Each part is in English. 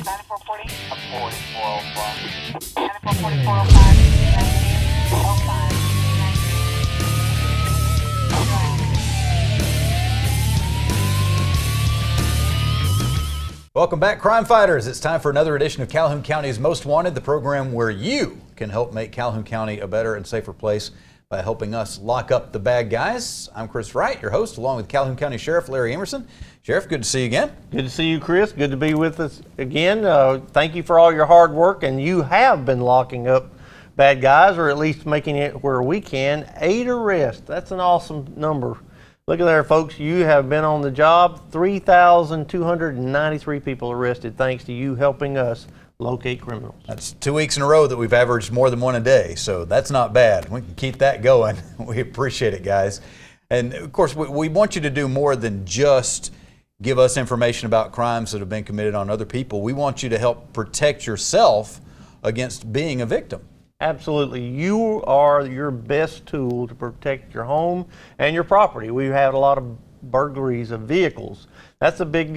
9440. 4405. 9445. Welcome back, crime fighters. It's time for another edition of Calhoun County's Most Wanted, the program where you can help make Calhoun County a better and safer place by helping us lock up the bad guys. I'm Chris Wright, your host, along with Calhoun County Sheriff Larry Emerson. Sheriff, good to see you again. Good to see you, Chris. Good to be with us again. Thank you for all your hard work, and you have been locking up bad guys, or at least making it where we can. 8 arrests. That's an awesome number. Look at there, folks. You have been on the job. 3,293 people arrested thanks to you helping us locate criminals. That's 2 weeks in a row that we've averaged more than one a day, so that's not bad. We can keep that going. We appreciate it, guys. And of course, we want you to do more than just give us information about crimes that have been committed on other people. We want you to help protect yourself against being a victim. Absolutely. You are your best tool to protect your home and your property. We've had a lot of burglaries of vehicles. That's a big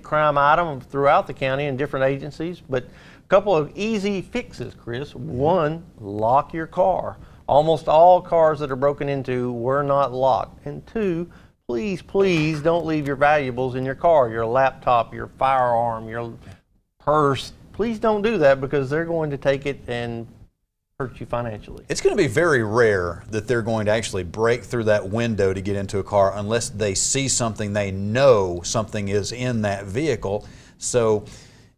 crime item throughout the county and different agencies, but a couple of easy fixes, Chris. One, lock your car. Almost all cars that are broken into were not locked. And two, please don't leave your valuables in your car, your laptop, your firearm, your purse. Please don't do that, because they're going to take it and hurt you financially. It's going to be very rare that they're going to actually break through that window to get into a car unless they see something, they know something is in that vehicle. So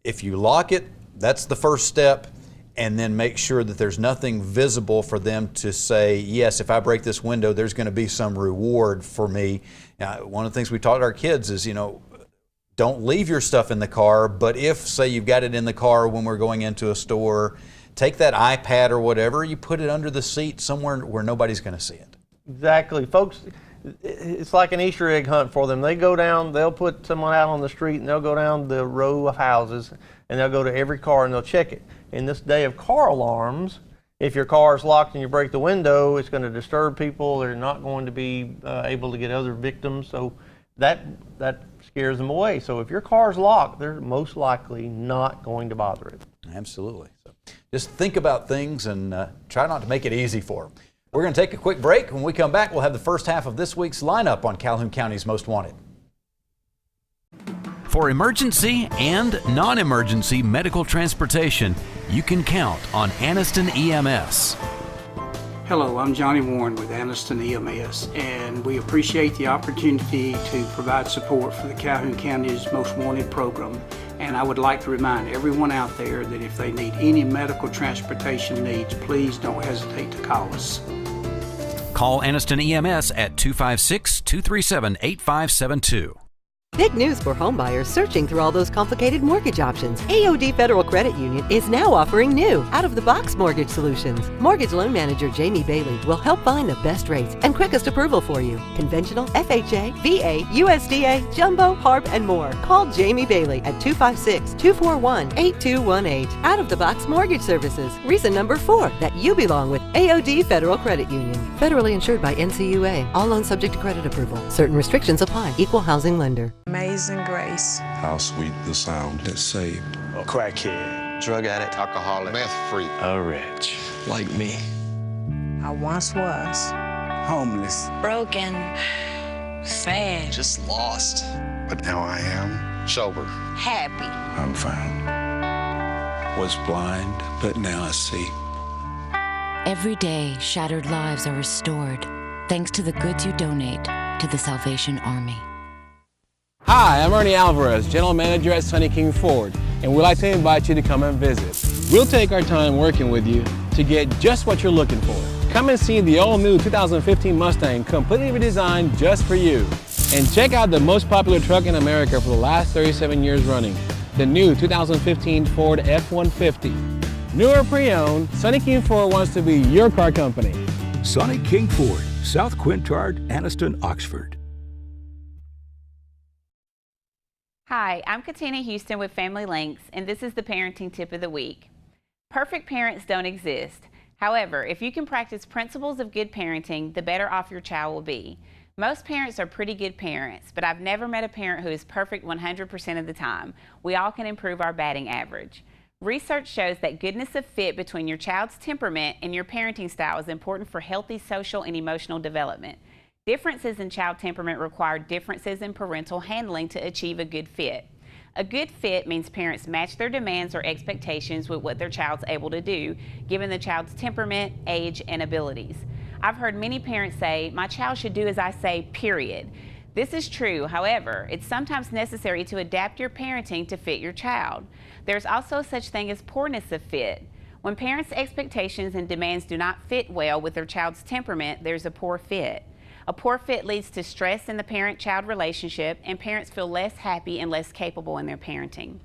if you lock it, that's the first step, and then make sure that there's nothing visible for them to say, yes, if I break this window, there's going to be some reward for me. Now, one of the things we taught our kids is, don't leave your stuff in the car, but if, say, you've got it in the car when we're going into a store, take that iPad or whatever, you put it under the seat somewhere where nobody's going to see it. Exactly. Folks, it's like an Easter egg hunt for them. They go down, they'll put someone out on the street, and they'll go down the row of houses, and they'll go to every car and they'll check it. In this day of car alarms, if your car is locked and you break the window, it's going to disturb people. They're not going to be able to get other victims. So that scares them away. So if your car's locked, they're most likely not going to bother it. Absolutely. So just think about things and try not to make it easy for them. We're going to take a quick break. When we come back, we'll have the first half of this week's lineup on Calhoun County's Most Wanted. For emergency and non-emergency medical transportation, you can count on Anniston EMS. Hello, I'm Johnny Warren with Anniston EMS, and we appreciate the opportunity to provide support for the Calhoun County's Most Wanted program. And I would like to remind everyone out there that if they need any medical transportation needs, please don't hesitate to call us. Call Anniston EMS at 256-237-8572. Big news for homebuyers searching through all those complicated mortgage options. AOD Federal Credit Union is now offering new, out-of-the-box mortgage solutions. Mortgage loan manager Jamie Bailey will help find the best rates and quickest approval for you. Conventional, FHA, VA, USDA, Jumbo, HARP, and more. Call Jamie Bailey at 256-241-8218. Out-of-the-box mortgage services. Reason number 4 that you belong with AOD Federal Credit Union. Federally insured by NCUA. All loans subject to credit approval. Certain restrictions apply. Equal housing lender. Amazing Grace. How sweet the sound that saved a crackhead, drug addict, alcoholic, meth freak, a wretch like me. I once was homeless, broken, sad, just lost. But now I am sober, happy. I'm found. Was blind, but now I see. Every day, shattered lives are restored thanks to the goods you donate to the Salvation Army. Hi, I'm Ernie Alvarez, General Manager at Sunny King Ford, and we'd like to invite you to come and visit. We'll take our time working with you to get just what you're looking for. Come and see the all-new 2015 Mustang, completely redesigned just for you. And check out the most popular truck in America for the last 37 years running, the new 2015 Ford F-150. New or pre-owned, Sunny King Ford wants to be your car company. Sunny King Ford, South Quintard, Anniston, Oxford. Hi, I'm Katina Houston with Family Links, and this is the parenting tip of the week. Perfect parents don't exist. However, if you can practice principles of good parenting, the better off your child will be. Most parents are pretty good parents, but I've never met a parent who is perfect 100% of the time. We all can improve our batting average. Research shows that goodness of fit between your child's temperament and your parenting style is important for healthy social and emotional development. Differences in child temperament require differences in parental handling to achieve a good fit. A good fit means parents match their demands or expectations with what their child's able to do, given the child's temperament, age, and abilities. I've heard many parents say, "My child should do as I say, period." This is true. However, it's sometimes necessary to adapt your parenting to fit your child. There's also such thing as poorness of fit. When parents' expectations and demands do not fit well with their child's temperament, there's a poor fit. A poor fit leads to stress in the parent-child relationship, and parents feel less happy and less capable in their parenting.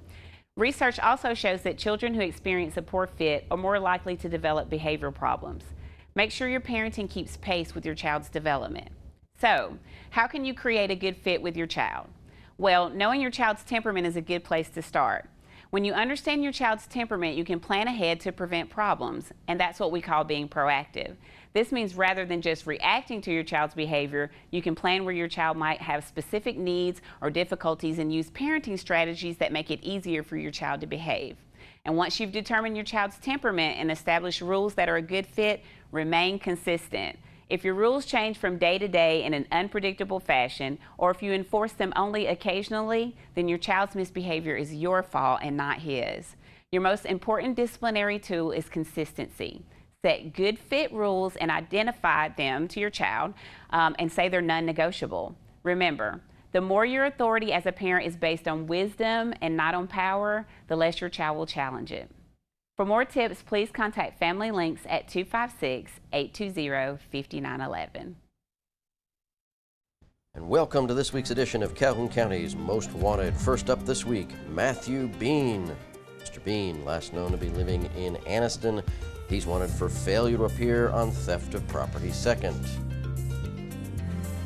Research also shows that children who experience a poor fit are more likely to develop behavioral problems. Make sure your parenting keeps pace with your child's development. So, how can you create a good fit with your child? Well, knowing your child's temperament is a good place to start. When you understand your child's temperament, you can plan ahead to prevent problems, and that's what we call being proactive. This means rather than just reacting to your child's behavior, you can plan where your child might have specific needs or difficulties and use parenting strategies that make it easier for your child to behave. And once you've determined your child's temperament and established rules that are a good fit, remain consistent. If your rules change from day to day in an unpredictable fashion, or if you enforce them only occasionally, then your child's misbehavior is your fault and not his. Your most important disciplinary tool is consistency. Set good fit rules and identify them to your child and say they're non-negotiable. Remember, the more your authority as a parent is based on wisdom and not on power, the less your child will challenge it. For more tips, please contact Family Links at 256-820-5911. And welcome to this week's edition of Calhoun County's Most Wanted. First up this week, Matthew Bean. Mr. Bean, last known to be living in Anniston. He's wanted for failure to appear on theft of property second.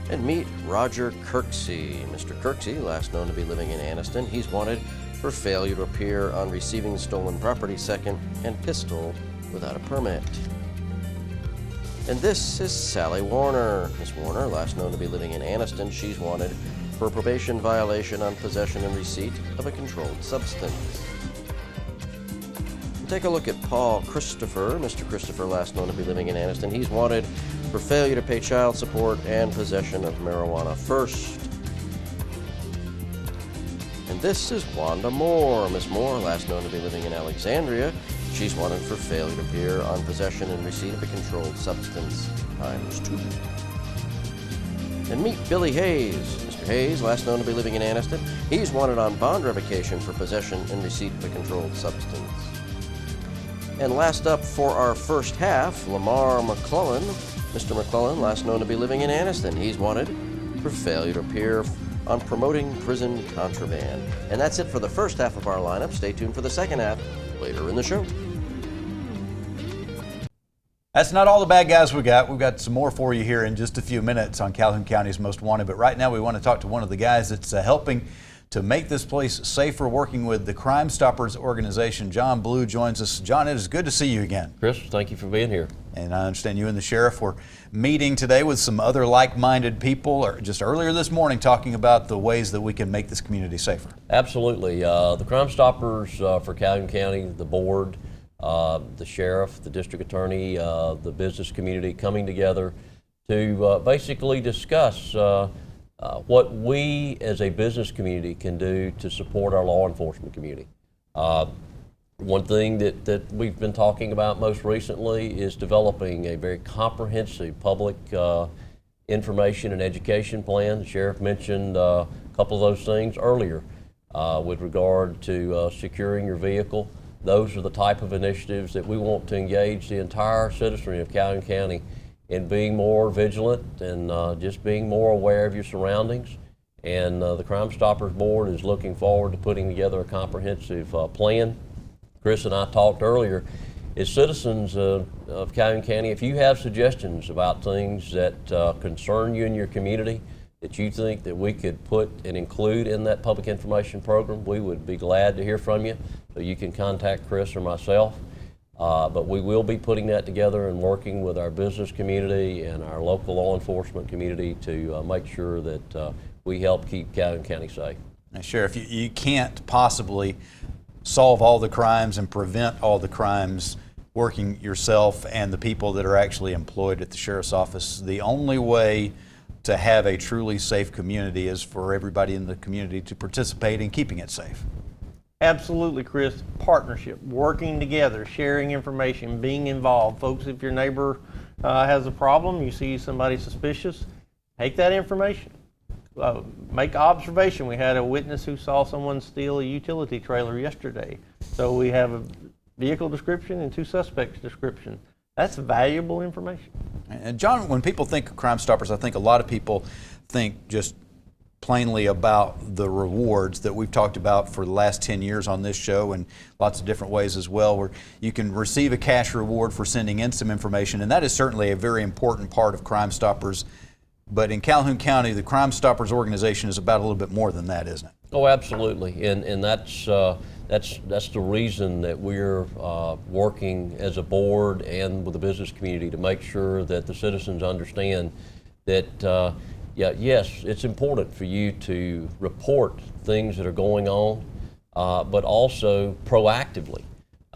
And meet Roger Kirksey. Mr. Kirksey, last known to be living in Anniston. He's wanted for failure to appear on receiving stolen property second and pistol without a permit. And this is Sally Warner. Miss Warner, last known to be living in Anniston, she's wanted for a probation violation on possession and receipt of a controlled substance. And take a look at Paul Christopher. Mr. Christopher, last known to be living in Anniston, he's wanted for failure to pay child support and possession of marijuana first. And this is Wanda Moore. Miss Moore, last known to be living in Alexandria, she's wanted for failure to appear on possession and receipt of a controlled substance ×2. And meet Billy Hayes. Mr. Hayes, last known to be living in Anniston, he's wanted on bond revocation for possession and receipt of a controlled substance. And last up for our first half, Lamar McClellan. Mr. McClellan, last known to be living in Anniston, he's wanted for failure to appear on promoting prison contraband. And that's it for the first half of our lineup. Stay tuned for the second half later in the show. That's not all the bad guys we got. We've got some more for you here in just a few minutes on Calhoun County's Most Wanted. But right now we want to talk to one of the guys that's helping to make this place safer, working with the Crime Stoppers organization. John Blue joins us. John, it is good to see you again. Chris, thank you for being here. And I understand you and the sheriff were meeting today with some other like-minded people, or just earlier this morning, talking about the ways that we can make this community safer. Absolutely. The Crime Stoppers for Calhoun County, the board, the sheriff, the district attorney, the business community coming together to basically discuss what we as a business community can do to support our law enforcement community. One thing that we've been talking about most recently is developing a very comprehensive public information and education plan. The sheriff mentioned a couple of those things earlier with regard to securing your vehicle. Those are the type of initiatives that we want to engage the entire citizenry of Calhoun County in being more vigilant and just being more aware of your surroundings. And the Crime Stoppers Board is looking forward to putting together a comprehensive plan. Chris and I talked earlier, as citizens of Calhoun County, if you have suggestions about things that concern you in your community, that you think that we could put and include in that public information program, we would be glad to hear from you. So you can contact Chris or myself. But we will be putting that together and working with our business community and our local law enforcement community to make sure that we help keep Calhoun County safe. Now, Sheriff, you can't possibly solve all the crimes and prevent all the crimes working yourself and the people that are actually employed at the Sheriff's Office. The only way to have a truly safe community is for everybody in the community to participate in keeping it safe. Absolutely, Chris. Partnership, working together, sharing information, being involved. Folks, if your neighbor has a problem, you see somebody suspicious, take that information. Make observation. We had a witness who saw someone steal a utility trailer yesterday. So we have a vehicle description and 2 suspects description. That's valuable information. And John, when people think of Crime Stoppers, I think a lot of people think just plainly about the rewards that we've talked about for the last 10 years on this show and lots of different ways as well, where you can receive a cash reward for sending in some information, and that is certainly a very important part of Crime Stoppers. But in Calhoun County, the Crime Stoppers organization is about a little bit more than that, isn't it? Oh, absolutely, and that's the reason that we're working as a board and with the business community to make sure that the citizens understand that yes, it's important for you to report things that are going on, but also proactively.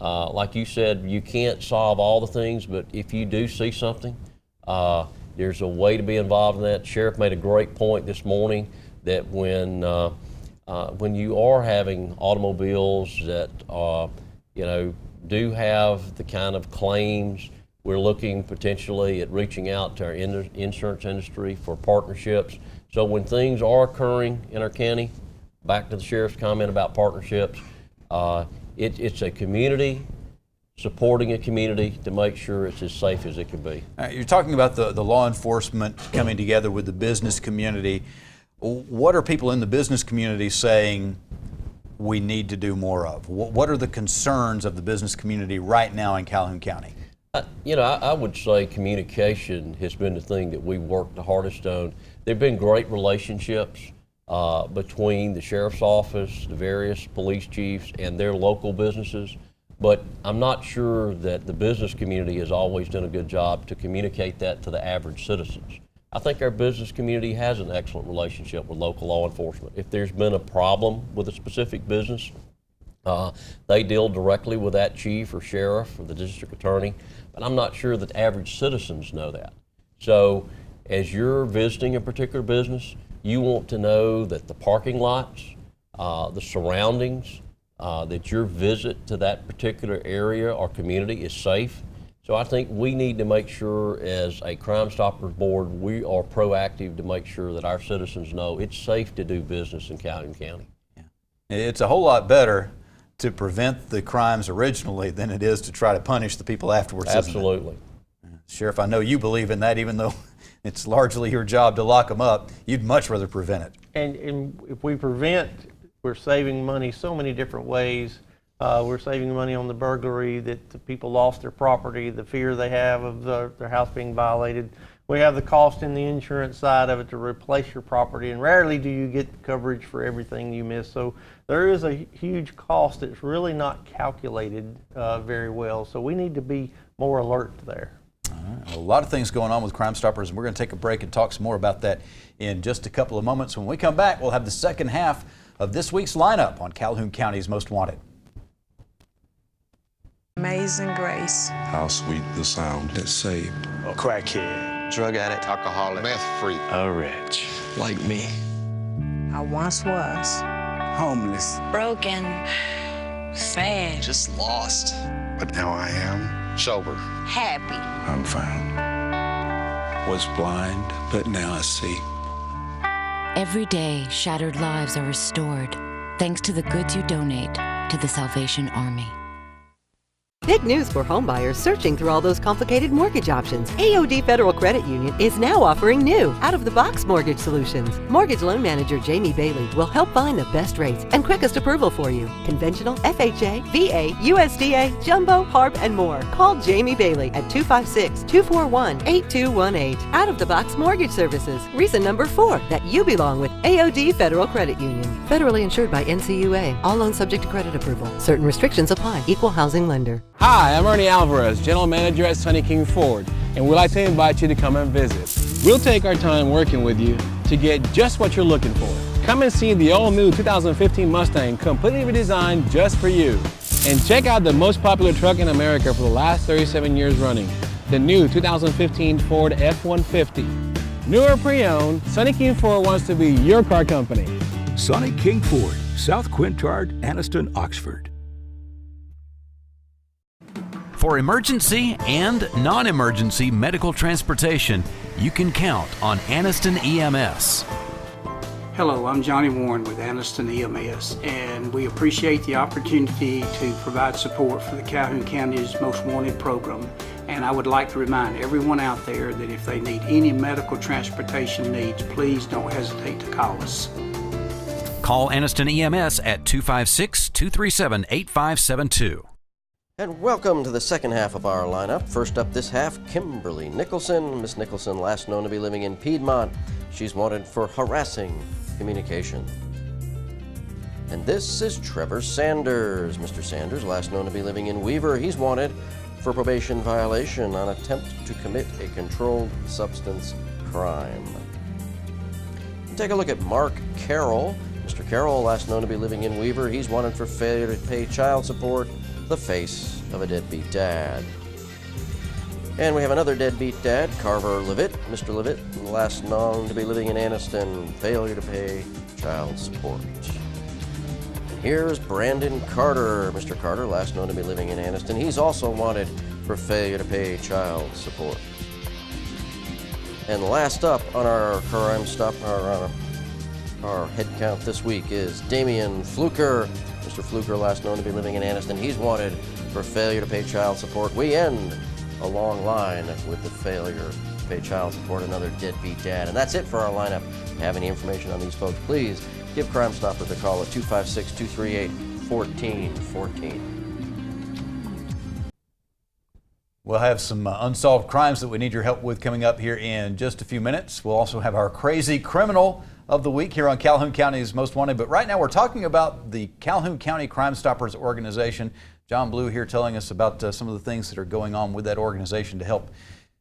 Like you said, you can't solve all the things, but if you do see something, there's a way to be involved in that. Sheriff made a great point this morning that when you are having automobiles that do have the kind of claims, we're looking potentially at reaching out to our insurance industry for partnerships. So when things are occurring in our county, back to the sheriff's comment about partnerships, it's a community supporting a community to make sure it's as safe as it can be. You're talking about the law enforcement coming together with the business community. What are people in the business community saying we need to do more of? What are the concerns of the business community right now in Calhoun County? I would say communication has been the thing that we worked the hardest on. There have been great relationships between the sheriff's office, the various police chiefs, and their local businesses. But I'm not sure that the business community has always done a good job to communicate that to the average citizens. I think our business community has an excellent relationship with local law enforcement. If there's been a problem with a specific business, they deal directly with that chief or sheriff or the district attorney, but I'm not sure that average citizens know that. So as you're visiting a particular business, you want to know that the parking lots, the surroundings, that your visit to that particular area or community is safe. So I think we need to make sure as a Crime Stoppers board, we are proactive to make sure that our citizens know it's safe to do business in Calhoun County. Yeah. It's a whole lot better to prevent the crimes originally than it is to try to punish the people afterwards. Absolutely. Sheriff, I know you believe in that, even though it's largely your job to lock them up. You'd much rather prevent it. And if we prevent, we're saving money so many different ways. We're saving money on the burglary, that the people lost their property, the fear they have of their house being violated. We have the cost in the insurance side of it to replace your property, and rarely do you get coverage for everything you miss. So there is a huge cost that's really not calculated very well. So we need to be more alert there. All right. A lot of things going on with Crime Stoppers, and we're going to take a break and talk some more about that in just a couple of moments. When we come back, we'll have the second half of this week's lineup on Calhoun County's Most Wanted. Amazing grace. How sweet the sound that saved A crackhead, Drug addict, alcoholic, meth freak, a wretch, like me. I once was. homeless, Broken. Sad. just lost, But now I am. sober. Happy. I'm found. Was blind, but now I see. Every day, shattered lives are restored thanks to the goods you donate to the Salvation Army. Big news for homebuyers searching through all those complicated mortgage options. AOD Federal Credit Union is now offering new, out-of-the-box mortgage solutions. Mortgage loan manager Jamie Bailey will help find the best rates and quickest approval for you. Conventional, FHA, VA, USDA, Jumbo, HARP, and more. Call Jamie Bailey at 256-241-8218. Out-of-the-box mortgage services. Reason number 4 that you belong with AOD Federal Credit Union. Federally insured by NCUA. All loans subject to credit approval. Certain restrictions apply. Equal housing lender. Hi, I'm Ernie Alvarez, General Manager at Sonny King Ford, and we'd like to invite you to come and visit. We'll take our time working with you to get just what you're looking for. Come and see the all-new 2015 Mustang, completely redesigned just for you. And check out the most popular truck in America for the last 37 years running, the new 2015 Ford F-150. New or pre-owned, Sonny King Ford wants to be your car company. Sonny King Ford, South Quintard, Anniston, Oxford. For emergency and non-emergency medical transportation, you can count on Anniston EMS. Hello, I'm Johnny Warren with Anniston EMS, and we appreciate the opportunity to provide support for the Calhoun County's Most Wanted program. And I would like to remind everyone out there that if they need any medical transportation needs, please don't hesitate to call us. Call Anniston EMS at 256-237-8572. And welcome to the second half of our lineup. First up this half, Kimberly Nicholson. Miss Nicholson, last known to be living in Piedmont. She's wanted for harassing communication. And this is Trevor Sanders. Mr. Sanders, last known to be living in Weaver. He's wanted for probation violation on attempt to commit a controlled substance crime. Take a look at Mark Carroll. Mr. Carroll, last known to be living in Weaver. He's wanted for failure to pay child support, the face of a deadbeat dad. And we have another deadbeat dad, Carver Levitt. Mr. Levitt, last known to be living in Anniston, failure to pay child support. And here's Brandon Carter. Mr. Carter, last known to be living in Anniston. He's also wanted for failure to pay child support. And last up on our crime stop, our head count this week is Damian Fluker. Mr. Fluker, last known to be living in Anniston. He's wanted for failure to pay child support. We end a long line with the failure to pay child support, another deadbeat dad. And that's it for our lineup. If you have any information on these folks, please give Crime Stoppers a call at 256-238-1414. We'll have some unsolved crimes that we need your help with coming up here in just a few minutes. We'll also have our crazy criminal of the week here on Calhoun County's Most Wanted. But right now we're talking about the Calhoun County Crime Stoppers organization. John Blue here telling us about some of the things that are going on with that organization to help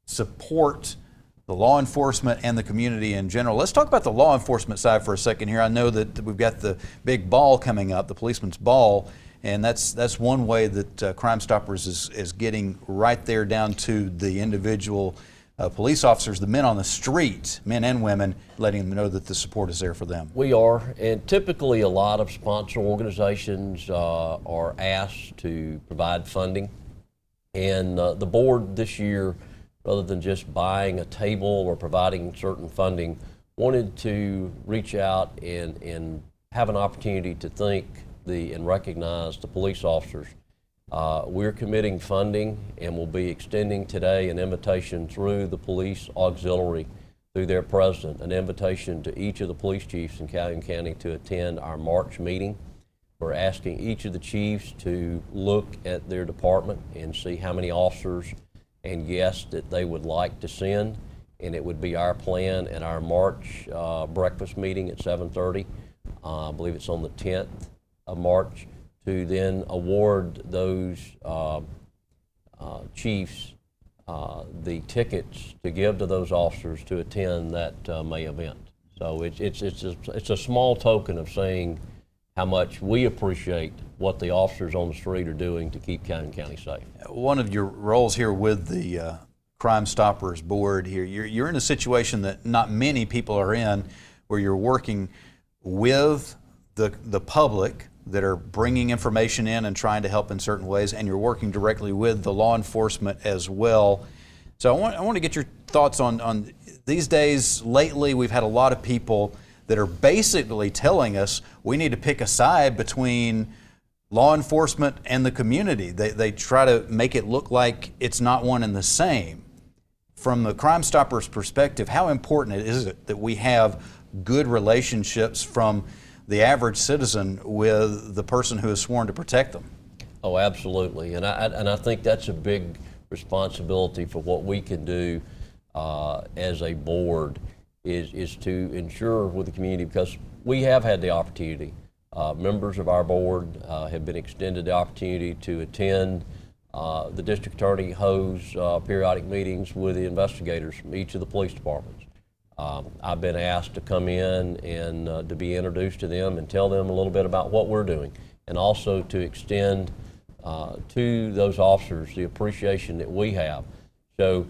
support the law enforcement and the community in general. Let's talk about the law enforcement side for a second here. I know that we've got the big ball coming up, the policeman's ball, and that's one way that Crime Stoppers is getting right there down to the individual police officers, the men on the street, men and women, letting them know that the support is there for them. We are, and typically a lot of sponsor organizations are asked to provide funding. And the board this year, rather than just buying a table or providing certain funding, wanted to reach out and have an opportunity to thank and recognize the police officers. We're committing funding and will be extending today an invitation through the police auxiliary, through their president, an invitation to each of the police chiefs in Calhoun County to attend our March meeting. We're asking each of the chiefs to look at their department and see how many officers and guests that they would like to send, and it would be our plan at our March breakfast meeting at 7:30. I believe it's on the 10th of March, to then award those chiefs the tickets to give to those officers to attend that May event. So it's a small token of saying how much we appreciate what the officers on the street are doing to keep Calhoun County safe. One of your roles here with the Crime Stoppers board here, you're in a situation that not many people are in, where you're working with the public that are bringing information in and trying to help in certain ways, and you're working directly with the law enforcement as well. So I want to get your thoughts on these days. Lately, we've had a lot of people that are basically telling us we need to pick a side between law enforcement and the community. They try to make it look like it's not one and the same. From the Crime Stoppers perspective, how important is it that we have good relationships from the average citizen with the person who is sworn to protect them? Oh, absolutely, and I think that's a big responsibility for what we can do as a board is to ensure with the community, because we have had the opportunity. Members of our board have been extended the opportunity to attend The district attorney holds periodic meetings with the investigators from each of the police departments. I've been asked to come in and to be introduced to them and tell them a little bit about what we're doing, and also to extend to those officers the appreciation that we have. So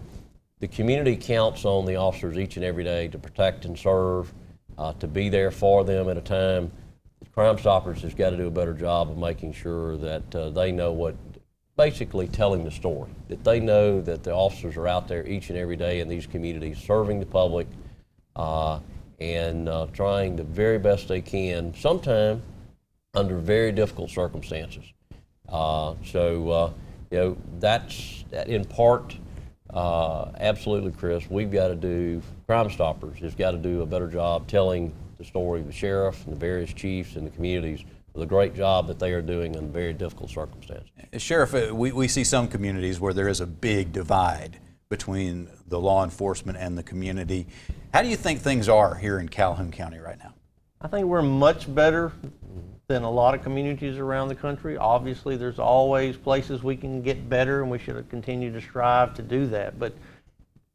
the community counts on the officers each and every day to protect and serve, to be there for them at a time. Crime Stoppers has got to do a better job of making sure that they know what, basically telling the story, that they know that the officers are out there each and every day in these communities serving the public and trying the very best they can, sometimes under very difficult circumstances. You know, that's in part, absolutely, Chris, we've got to do, Crime Stoppers has got to do a better job telling the story of the sheriff and the various chiefs in the communities for the great job that they are doing in very difficult circumstances. Sheriff, we see some communities where there is a big divide between the law enforcement and the community. How do you think things are here in Calhoun County right now? I think we're much better than a lot of communities around the country. Obviously, there's always places we can get better, and we should continue to strive to do that. But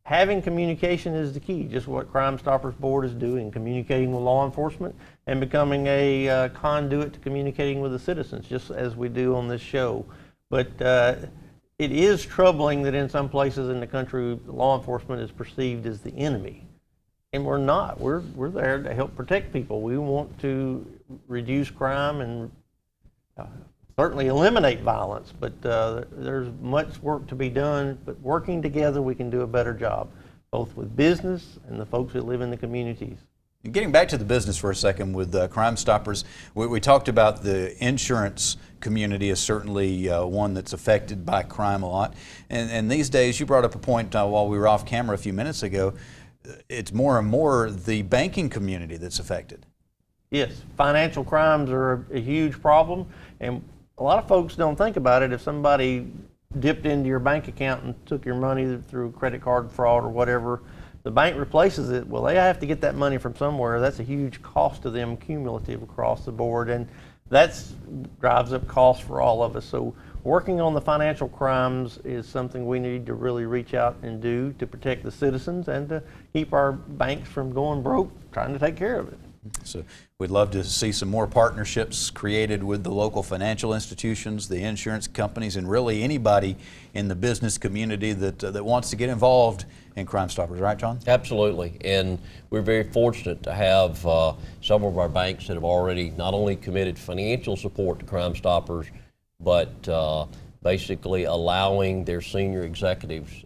having communication is the key, just what Crime Stoppers Board is doing, communicating with law enforcement and becoming a conduit to communicating with the citizens, just as we do on this show. But it is troubling that in some places in the country, law enforcement is perceived as the enemy. And we're not. We're there to help protect people. We want to reduce crime and certainly eliminate violence, but there's much work to be done. But working together, we can do a better job, both with business and the folks that live in the communities. And getting back to the business for a second with Crime Stoppers, we talked about the insurance community is certainly one that's affected by crime a lot. And these days, you brought up a point while we were off camera a few minutes ago, it's more and more the banking community that's affected. Yes, financial crimes are a huge problem, and a lot of folks don't think about it. If somebody dipped into your bank account and took your money through credit card fraud or whatever, the bank replaces it. Well, they have to get that money from somewhere. That's a huge cost to them, cumulative across the board, and that drives up costs for all of us. So working on the financial crimes is something we need to really reach out and do to protect the citizens and to keep our banks from going broke trying to take care of it. So we'd love to see some more partnerships created with the local financial institutions, the insurance companies, and really anybody in the business community that wants to get involved in Crime Stoppers. Right, John? Absolutely. And we're very fortunate to have several of our banks that have already not only committed financial support to Crime Stoppers, but basically allowing their senior executives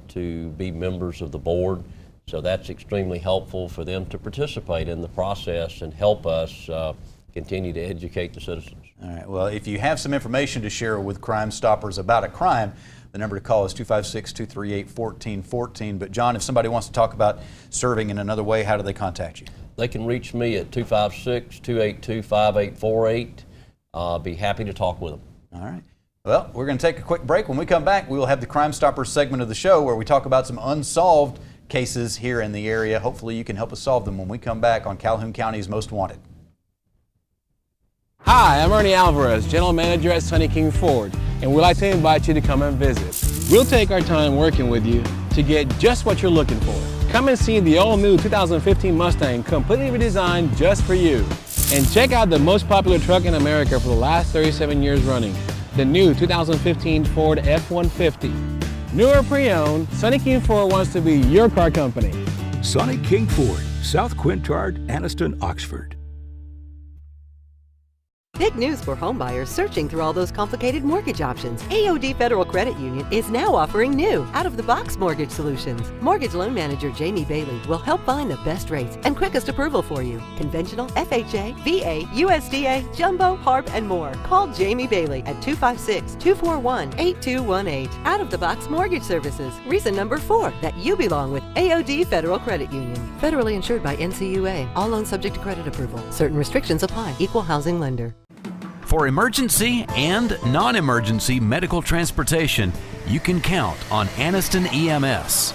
to be members of the board. So that's extremely helpful for them to participate in the process and help us continue to educate the citizens. All right. Well, if you have some information to share with Crime Stoppers about a crime, the number to call is 256-238-1414. But John, if somebody wants to talk about serving in another way, how do they contact you? They can reach me at 256-282-5848. I'll be happy to talk with them. All right. Well, we're going to take a quick break. When we come back, we will have the Crime Stoppers segment of the show where we talk about some unsolved cases here in the area. Hopefully you can help us solve them when we come back on Calhoun County's Most Wanted. Hi, I'm Ernie Alvarez, General Manager at Sonny King Ford, and we'd like to invite you to come and visit. We'll take our time working with you to get just what you're looking for. Come and see the all-new 2015 Mustang, completely redesigned just for you. And check out the most popular truck in America for the last 37 years running, the new 2015 Ford F-150. New or pre-owned, Sonny King Ford wants to be your car company. Sonny King Ford, South Quintard, Anniston, Oxford. Big news for homebuyers searching through all those complicated mortgage options. AOD Federal Credit Union is now offering new, out-of-the-box mortgage solutions. Mortgage loan manager Jamie Bailey will help find the best rates and quickest approval for you. Conventional, FHA, VA, USDA, Jumbo, HARP, and more. Call Jamie Bailey at 256-241-8218. Out-of-the-box mortgage services. Reason number 4 that you belong with AOD Federal Credit Union. Federally insured by NCUA. All loans subject to credit approval. Certain restrictions apply. Equal housing lender. For emergency and non-emergency medical transportation, you can count on Anniston EMS.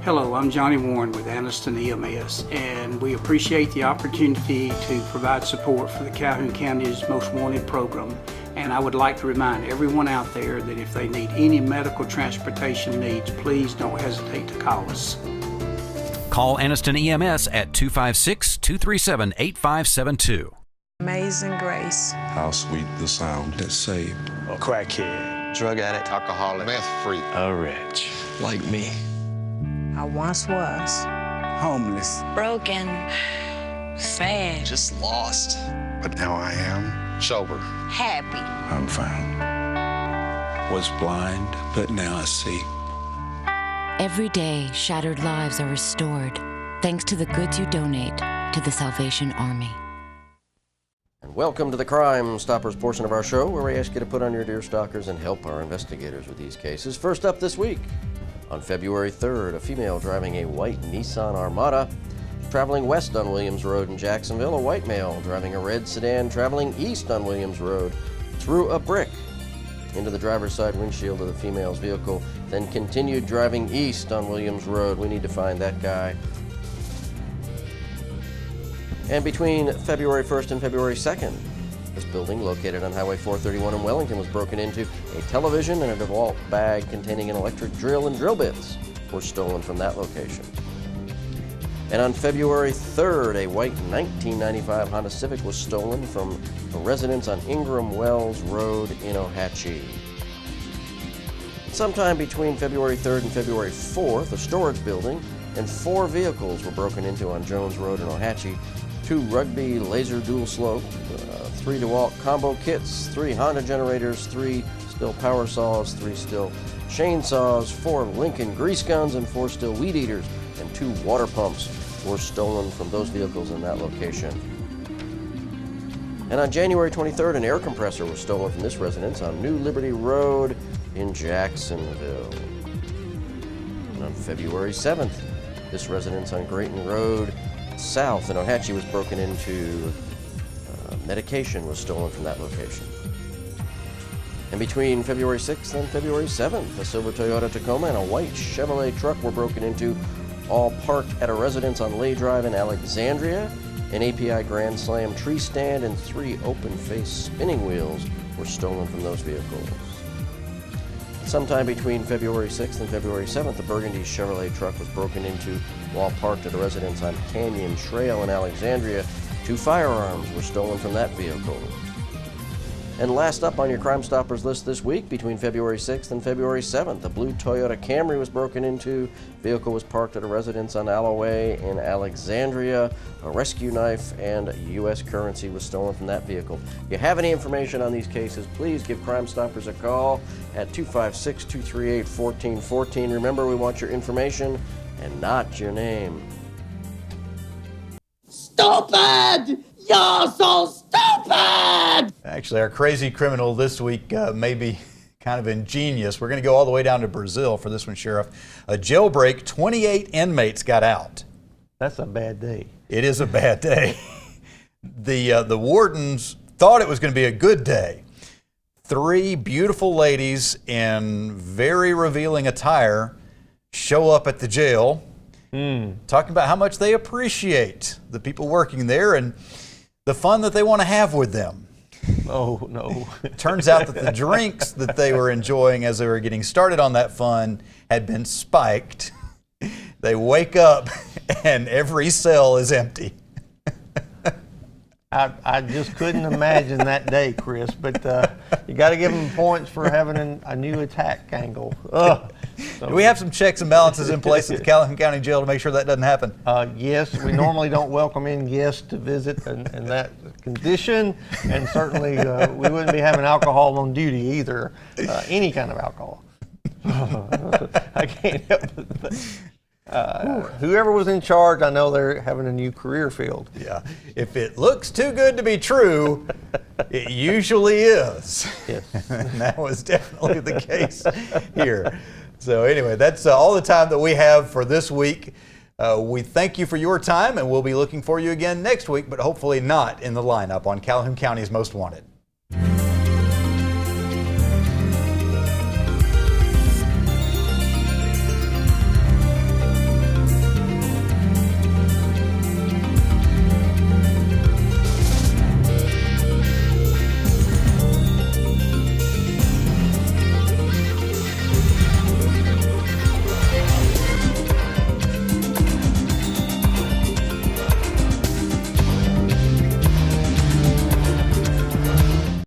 Hello, I'm Johnny Warren with Anniston EMS, and we appreciate the opportunity to provide support for the Calhoun County's Most Wanted program. And I would like to remind everyone out there that if they need any medical transportation needs, please don't hesitate to call us. Call Anniston EMS at 256-237-8572. Amazing grace. How sweet the sound that saved A crackhead. Drug addict, alcoholic, meth freak, A wretch. like me. I once was. Homeless. Broken. Sad. just lost. But now I am. Sober. Happy. I'm found. Was blind, but now I see. Every day, shattered lives are restored thanks to the goods you donate to the Salvation Army. And welcome to the Crime Stoppers portion of our show, where we ask you to put on your deer stalkers and help our investigators with these cases. First up this week, on February 3rd, a female driving a white Nissan Armada traveling west on Williams Road in Jacksonville. A white male driving a red sedan traveling east on Williams Road threw a brick into the driver's side windshield of the female's vehicle, then continued driving east on Williams Road. We need to find that guy. And between February 1st and February 2nd, this building located on Highway 431 in Wellington was broken into. A television and a DeWalt bag containing an electric drill and drill bits were stolen from that location. And on February 3rd, a white 1995 Honda Civic was stolen from a residence on Ingram Wells Road in Ohatchee. Sometime between February 3rd and February 4th, a storage building and 4 vehicles were broken into on Jones Road in Ohatchee. 2 Rugby laser dual slope, 3 DeWalt combo kits, 3 Honda generators, 3 Stihl power saws, 3 Stihl chainsaws, 4 Lincoln grease guns, and 4 Stihl weed eaters, and 2 water pumps were stolen from those vehicles in that location. And on January 23rd, an air compressor was stolen from this residence on New Liberty Road in Jacksonville. And on February 7th, this residence on Grayton Road South in Ohatchee was broken into. Medication was stolen from that location. And between February 6th and February 7th, a silver Toyota Tacoma and a white Chevrolet truck were broken into, all parked at a residence on Lay Drive in Alexandria. An API Grand Slam tree stand and 3 open-face spinning wheels were stolen from those vehicles. Sometime between February 6th and February 7th, a burgundy Chevrolet truck was broken into while parked at a residence on Canyon Trail in Alexandria. 2 firearms were stolen from that vehicle. And last up on your Crime Stoppers list this week, between February 6th and February 7th, a blue Toyota Camry was broken into. Vehicle was parked at a residence on Alloway in Alexandria. A rescue knife and U.S. currency was stolen from that vehicle. If you have any information on these cases, please give Crime Stoppers a call at 256-238-1414. Remember, we want your information and not your name. Stupid! You're so stupid! Actually, our crazy criminal this week may be kind of ingenious. We're going to go all the way down to Brazil for this one, Sheriff. A jailbreak, 28 inmates got out. That's a bad day. It is a bad day. The wardens thought it was going to be a good day. 3 beautiful ladies in very revealing attire show up at the jail, talking about how much they appreciate the people working there and the fun that they want to have with them. Oh, no. Turns out that the drinks that they were enjoying as they were getting started on that fun had been spiked. They wake up and every cell is empty. I just couldn't imagine that day, Chris, but you got to give them points for having a new attack angle. Ugh. Do we have some checks and balances in place at the Calhoun County Jail to make sure that doesn't happen? Yes, we normally don't welcome in guests to visit in that condition, and certainly we wouldn't be having alcohol on duty either, any kind of alcohol. I can't help it. Whoever was in charge, I know they're having a new career field. Yeah. If it looks too good to be true, it usually is. Yes. And that was definitely the case here. So anyway, that's all the time that we have for this week. We thank you for your time, and we'll be looking for you again next week, but hopefully not in the lineup on Calhoun County's Most Wanted.